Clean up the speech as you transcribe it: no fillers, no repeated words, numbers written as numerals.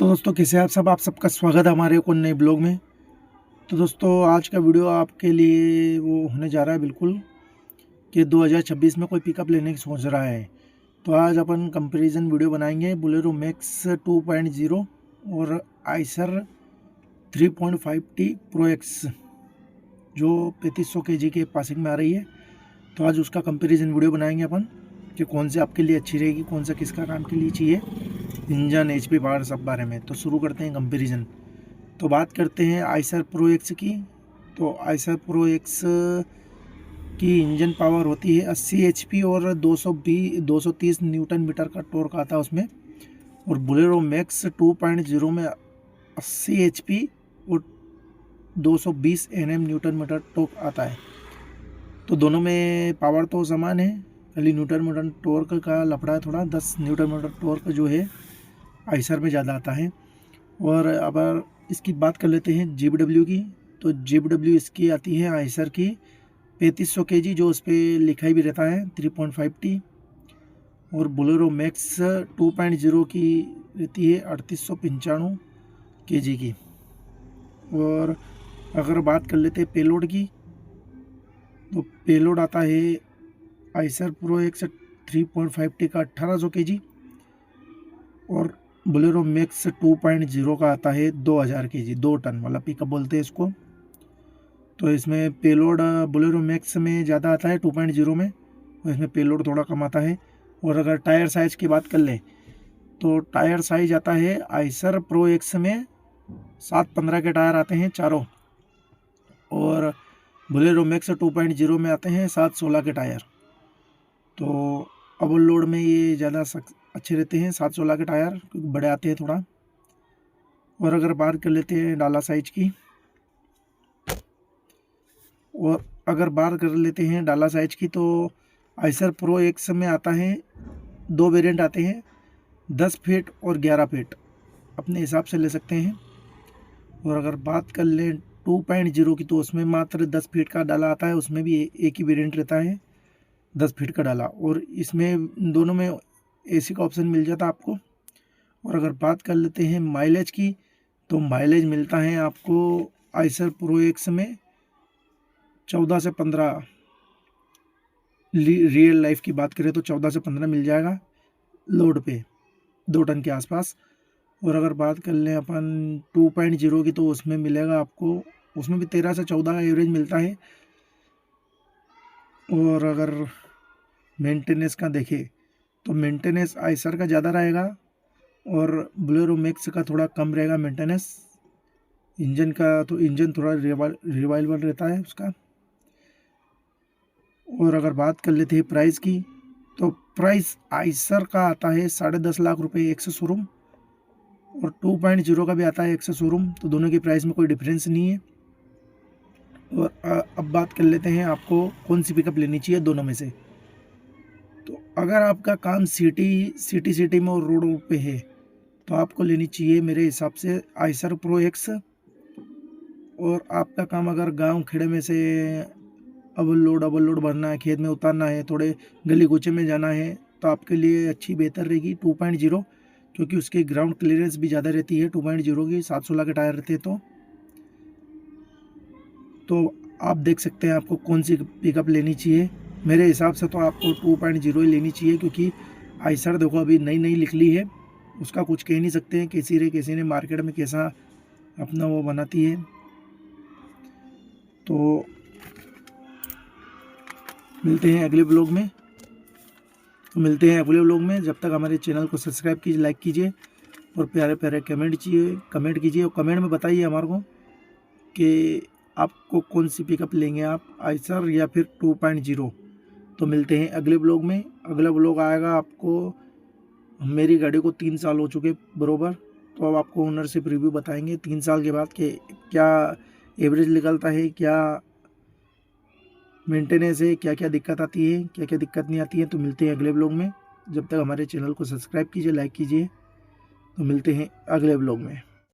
तो दोस्तों कैसे आप सब, आप सबका स्वागत है हमारे को नए ब्लॉग में। तो दोस्तों आज का वीडियो आपके लिए वो होने जा रहा है बिल्कुल कि 2026 में कोई पिकअप लेने की सोच रहा है। तो आज अपन कंपैरिजन वीडियो बनाएंगे बोलेरो मैक्स 2.0 और आइसर 3.5T प्रो एक्स जो 3500 kg के पासिंग में आ रही है। तो आज उसका कंपैरिजन वीडियो बनाएंगे अपन कि कौन से आपके लिए अच्छी रहेगी, कौन सा किसका काम के लिए चाहिए, इंजन, HP पावर, सब बारे में। तो शुरू करते हैं कंपैरिजन। तो बात करते हैं आइसर प्रो एक्स की। तो आइसर प्रो एक्स की इंजन पावर होती है 80 HP और 230 न्यूटन मीटर का टॉर्क आता है उसमें। और बोलेरो मैक्स 2.0 में 80 HP और 220 Nm न्यूटन मीटर टॉर्क आता है। तो दोनों में पावर तो समान है, खाली न्यूटन मीटर टॉर्क का लफड़ा है थोड़ा। 10 न्यूटन मीटर टॉर्क जो है आइसर में ज़्यादा आता है। और अब इसकी बात कर लेते हैं GVW की। तो GVW इसकी आती है आइसर की 3500 kg, जो उस पर लिखा ही भी रहता है 3.5T। और बोलेरो मैक्स 2.0 की रहती है 3895 kg की। और अगर बात कर लेते हैं पेलोड की, तो पेलोड आता है आइसर प्रो एक्स 3.5T का 1800 kg और बोलेरो मैक्स 2.0 का आता है 2000 kg, 2 टन वाला पिकअप बोलते हैं इसको। तो इसमें पेलोड बोलेरो मैक्स में ज़्यादा आता है 2.0 में, और इसमें पेलोड थोड़ा कम आता है। और अगर टायर साइज़ की बात कर लें तो टायर साइज आता है आइसर प्रो एक्स में 715 के टायर आते हैं चारों, और बोलेरो मैक्स 2.0 में आते हैं 716 के टायर। तो ओवर लोड में ये ज़्यादा अच्छे रहते हैं 716 के टायर, क्योंकि बड़े आते हैं थोड़ा। और अगर बात कर लेते हैं डाला साइज की, और अगर बात कर लेते हैं डाला साइज की, तो आइसर प्रो एक्स में आता है 2 वेरिएंट आते हैं, 10 फीट और 11 फीट, अपने हिसाब से ले सकते हैं। और अगर बात कर लें 2.0 की, तो उसमें मात्र 10 फीट का डाला आता है, उसमें भी एक ही वेरिएंट रहता है 10 फीट का डाला। और इसमें दोनों में AC का ऑप्शन मिल जाता है आपको। और अगर बात कर लेते हैं माइलेज की, तो माइलेज मिलता है आपको आइसर प्रो एक्स में 14 से 15, रियल लाइफ की बात करें तो 14 से 15 मिल जाएगा लोड पे, 2 टन के आसपास। और अगर बात कर लें अपन 2.0 की, तो उसमें मिलेगा आपको, उसमें भी 13 से 14 का एवरेज मिलता है। और अगर मेंटेनेंस का देखें तो मेंटेनेंस आइसर का ज़्यादा रहेगा और बोलेरो मैक्स का थोड़ा कम रहेगा मेंटेनेंस। इंजन का तो इंजन थोड़ा रिवाइवल रहता है उसका। और अगर बात कर लेते हैं प्राइस की, तो प्राइस आइसर का आता है 10.5 लाख रुपए एक से शोरूम, और 2.0 का भी आता है एक से शोरूम। तो दोनों की प्राइस में कोई डिफरेंस नहीं है। और अब बात कर लेते हैं आपको कौन सी पिकअप लेनी चाहिए दोनों में से। तो अगर आपका काम सिटी में और रोड पे है, तो आपको लेनी चाहिए मेरे हिसाब से आइसर प्रो एक्स। और आपका काम अगर गांव खेड़े में से डबल लोड भरना है, खेत में उतारना है, थोड़े गली कूचे में जाना है, तो आपके लिए अच्छी बेहतर रहेगी 2.0, क्योंकि उसकी ग्राउंड क्लियरेंस भी ज़्यादा रहती है 2.0 की, 716 के टायर रहते हैं। तो आप देख सकते हैं आपको कौन सी पिकअप लेनी चाहिए। मेरे हिसाब से तो आपको 2.0 ही लेनी चाहिए, क्योंकि आइसर देखो अभी नई निकली है, उसका कुछ कह नहीं सकते हैं कैसी ने मार्केट में कैसा अपना वो बनाती है। तो मिलते हैं अगले ब्लॉग में। जब तक हमारे चैनल को सब्सक्राइब कीजिए, लाइक कीजिए और प्यारे प्यारे कमेंट कीजिए। और कमेंट में बताइए हमारे को कि आपको कौन सी पिकअप लेंगे आप, आइसर या फिर 2.0। तो मिलते हैं अगले ब्लॉग में। अगला ब्लॉग आएगा आपको, मेरी गाड़ी को 3 साल हो चुके बरोबर, तो अब आपको ओनरशिप रिव्यू बताएंगे 3 साल के बाद कि क्या एवरेज निकलता है, क्या मेंटेनेंस है, क्या क्या दिक्कत आती है, क्या क्या दिक्कत नहीं आती है। तो मिलते हैं अगले ब्लॉग में। जब तक हमारे चैनल को सब्सक्राइब कीजिए, लाइक कीजिए। तो मिलते हैं अगले ब्लॉग में।